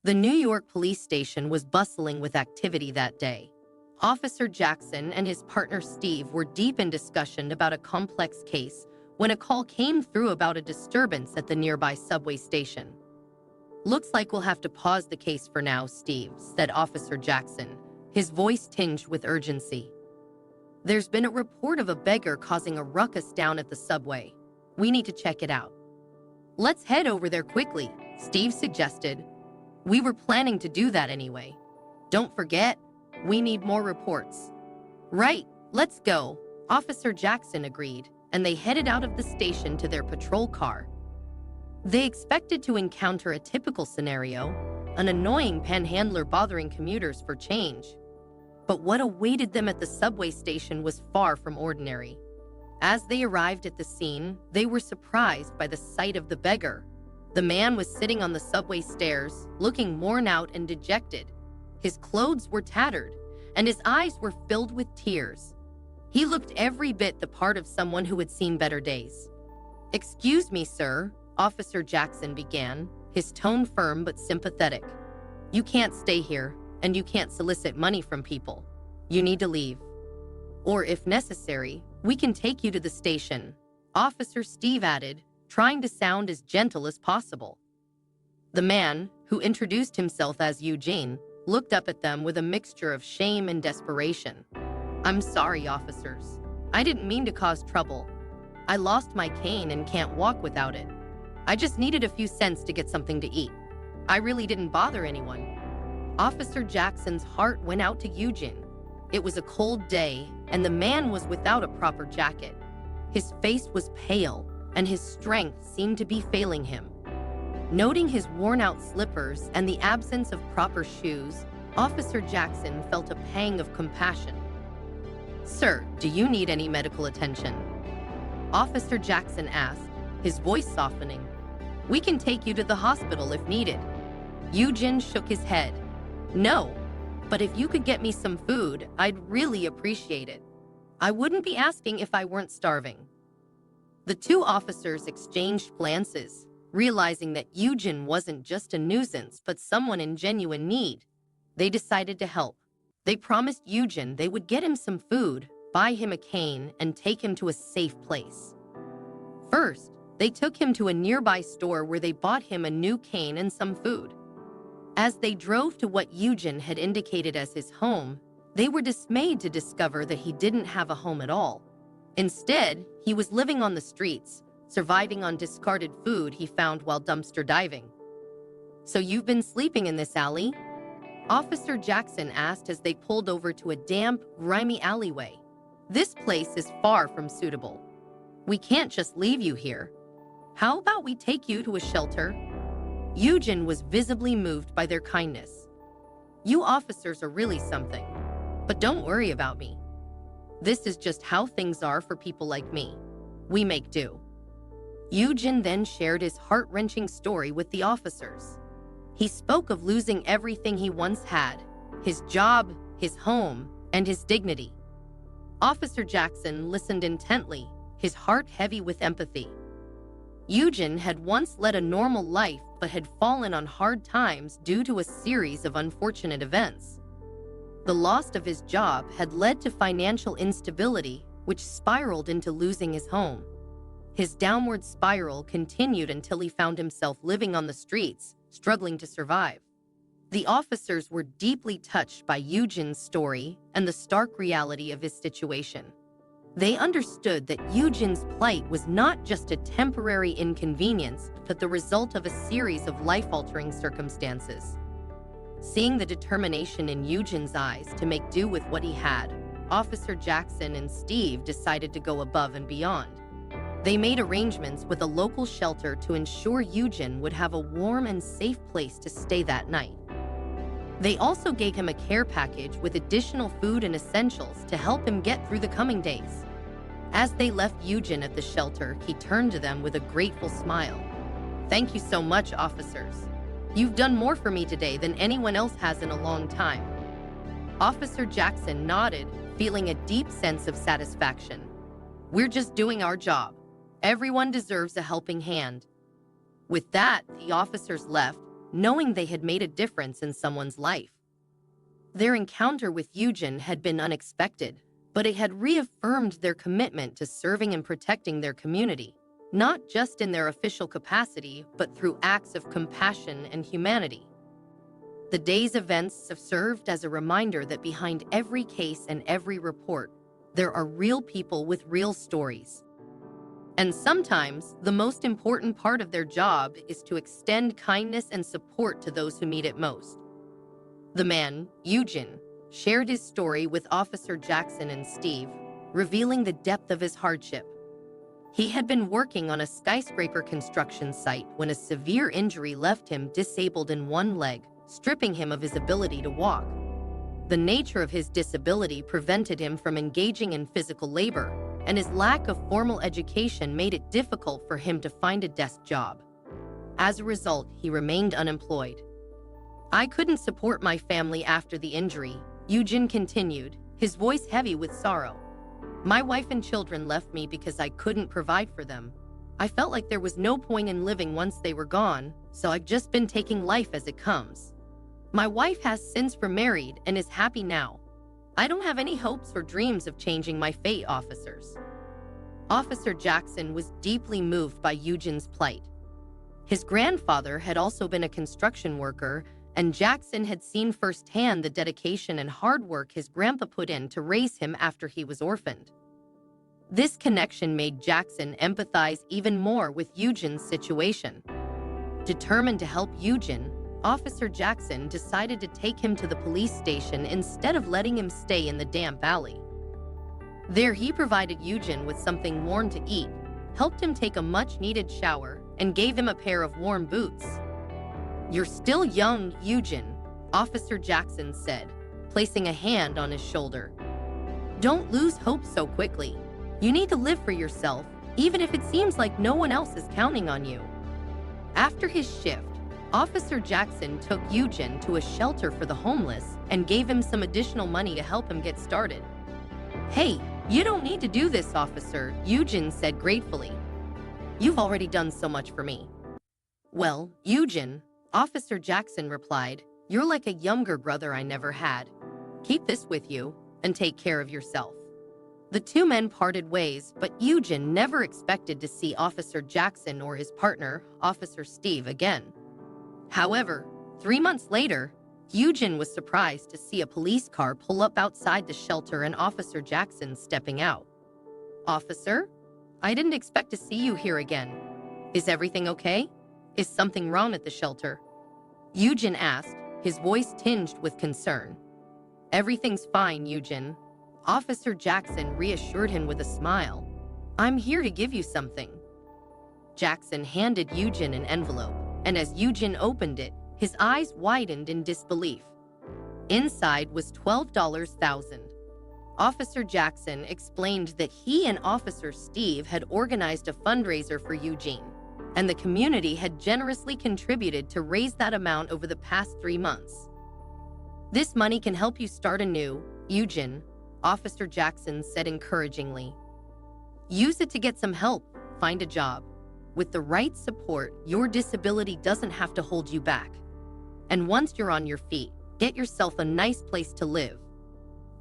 The New York police station was bustling with activity that day. Officer Jackson and his partner Steve were deep in discussion about a complex case when a call came through about a disturbance at the nearby subway station. "Looks like we'll have to pause the case for now, Steve," said Officer Jackson, his voice tinged with urgency. "There's been a report of a beggar causing a ruckus down at the subway. We need to check it out." "Let's head over there quickly," Steve suggested. "We were planning to do that anyway. Don't forget, we need more reports." "Right, let's go," Officer Jackson agreed, and they headed out of the station to their patrol car. They expected to encounter a typical scenario, an annoying panhandler bothering commuters for change. But what awaited them at the subway station was far from ordinary. As they arrived at the scene, they were surprised by the sight of the beggar. The man was sitting on the subway stairs, looking worn out and dejected. His clothes were tattered, and his eyes were filled with tears. He looked every bit the part of someone who had seen better days. "Excuse me, sir," Officer Jackson began, his tone firm but sympathetic. "You can't stay here, and you can't solicit money from people. You need to leave. Or if necessary, we can take you to the station," Officer Steve added, trying to sound as gentle as possible. The man, who introduced himself as Eugene, looked up at them with a mixture of shame and desperation. "I'm sorry, officers. I didn't mean to cause trouble. I lost my cane and can't walk without it. I just needed a few cents to get something to eat. I really didn't bother anyone." Officer Jackson's heart went out to Eugene. It was a cold day, and the man was without a proper jacket. His face was pale, and his strength seemed to be failing him. Noting his worn-out slippers and the absence of proper shoes, Officer Jackson felt a pang of compassion. "Sir, do you need any medical attention?" Officer Jackson asked, his voice softening. "We can take you to the hospital if needed." Eugene shook his head. "No, but if you could get me some food, I'd really appreciate it. I wouldn't be asking if I weren't starving." The two officers exchanged glances, realizing that Eugene wasn't just a nuisance but someone in genuine need. They decided to help. They promised Eugene they would get him some food, buy him a cane, and take him to a safe place. First, they took him to a nearby store where they bought him a new cane and some food. As they drove to what Eugene had indicated as his home, they were dismayed to discover that he didn't have a home at all. Instead, he was living on the streets, surviving on discarded food he found while dumpster diving. "So you've been sleeping in this alley?" Officer Jackson asked as they pulled over to a damp, grimy alleyway. "This place is far from suitable. We can't just leave you here. How about we take you to a shelter?" Eugene was visibly moved by their kindness. "You officers are really something. But don't worry about me. This is just how things are for people like me. We make do." Eugene then shared his heart-wrenching story with the officers. He spoke of losing everything he once had, his job, his home, and his dignity. Officer Jackson listened intently, his heart heavy with empathy. Eugene had once led a normal life but had fallen on hard times due to a series of unfortunate events. The loss of his job had led to financial instability, which spiraled into losing his home. His downward spiral continued until he found himself living on the streets, struggling to survive. The officers were deeply touched by Eugene's story and the stark reality of his situation. They understood that Eugene's plight was not just a temporary inconvenience, but the result of a series of life-altering circumstances. Seeing the determination in Eugene's eyes to make do with what he had, Officer Jackson and Steve decided to go above and beyond. They made arrangements with a local shelter to ensure Eugene would have a warm and safe place to stay that night. They also gave him a care package with additional food and essentials to help him get through the coming days. As they left Eugene at the shelter, he turned to them with a grateful smile. "Thank you so much, officers. You've done more for me today than anyone else has in a long time." Officer Jackson nodded, feeling a deep sense of satisfaction. "We're just doing our job. Everyone deserves a helping hand." With that, the officers left, knowing they had made a difference in someone's life. Their encounter with Eugen had been unexpected, but it had reaffirmed their commitment to serving and protecting their community, not just in their official capacity, but through acts of compassion and humanity. The day's events have served as a reminder that behind every case and every report, there are real people with real stories. And sometimes, the most important part of their job is to extend kindness and support to those who need it most. The man, Eugen, shared his story with Officer Jackson and Steve, revealing the depth of his hardship. He had been working on a skyscraper construction site when a severe injury left him disabled in one leg, stripping him of his ability to walk. The nature of his disability prevented him from engaging in physical labor, and his lack of formal education made it difficult for him to find a desk job. As a result, he remained unemployed. "I couldn't support my family after the injury," Eugen continued, his voice heavy with sorrow. "My wife and children left me because I couldn't provide for them. I felt like there was no point in living once they were gone, so I've just been taking life as it comes. My wife has since remarried and is happy now. I don't have any hopes or dreams of changing my fate, officers." Officer Jackson was deeply moved by Eugen's plight. His grandfather had also been a construction worker, and Jackson had seen firsthand the dedication and hard work his grandpa put in to raise him after he was orphaned. This connection made Jackson empathize even more with Eugen's situation. Determined to help Eugen, Officer Jackson decided to take him to the police station instead of letting him stay in the damp alley. There he provided Eugen with something warm to eat, helped him take a much-needed shower, and gave him a pair of warm boots. "You're still young, Eugen," Officer Jackson said, placing a hand on his shoulder. "Don't lose hope so quickly. You need to live for yourself, even if it seems like no one else is counting on you." After his shift, Officer Jackson took Eugen to a shelter for the homeless and gave him some additional money to help him get started. "Hey, you don't need to do this, officer," Eugen said gratefully. "You've already done so much for me." "Well, Eugen," Officer Jackson replied, "you're like a younger brother I never had. Keep this with you and take care of yourself." The two men parted ways, but Eugen never expected to see Officer Jackson or his partner, Officer Steve, again. However, 3 months later, Eugen was surprised to see a police car pull up outside the shelter and Officer Jackson stepping out. "Officer, I didn't expect to see you here again. Is everything okay? Is something wrong at the shelter?" Eugen asked, his voice tinged with concern. "Everything's fine, Eugen," Officer Jackson reassured him with a smile. "I'm here to give you something." Jackson handed Eugen an envelope, and as Eugen opened it, his eyes widened in disbelief. Inside was $12,000. Officer Jackson explained that he and Officer Steve had organized a fundraiser for Eugen, and the community had generously contributed to raise that amount over the past 3 months. "This money can help you start anew, Eugen," Officer Jackson said encouragingly. "Use it to get some help, find a job. With the right support, your disability doesn't have to hold you back. And once you're on your feet, get yourself a nice place to live."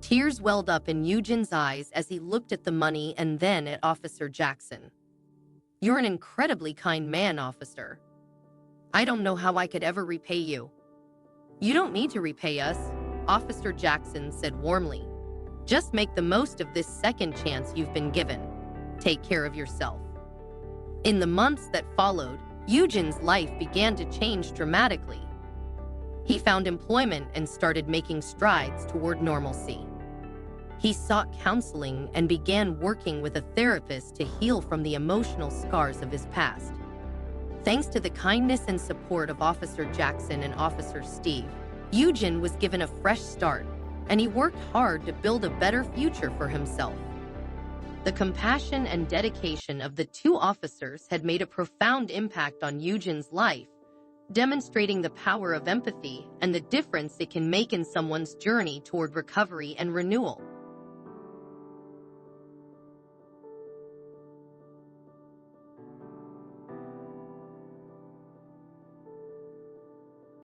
Tears welled up in Eugen's eyes as he looked at the money and then at Officer Jackson. "You're an incredibly kind man, officer. I don't know how I could ever repay you." "You don't need to repay us," Officer Jackson said warmly. "Just make the most of this second chance you've been given. Take care of yourself." In the months that followed, Eugen's life began to change dramatically. He found employment and started making strides toward normalcy. He sought counseling and began working with a therapist to heal from the emotional scars of his past. Thanks to the kindness and support of Officer Jackson and Officer Steve, Eugen was given a fresh start, and he worked hard to build a better future for himself. The compassion and dedication of the two officers had made a profound impact on Eugen's life, demonstrating the power of empathy and the difference it can make in someone's journey toward recovery and renewal.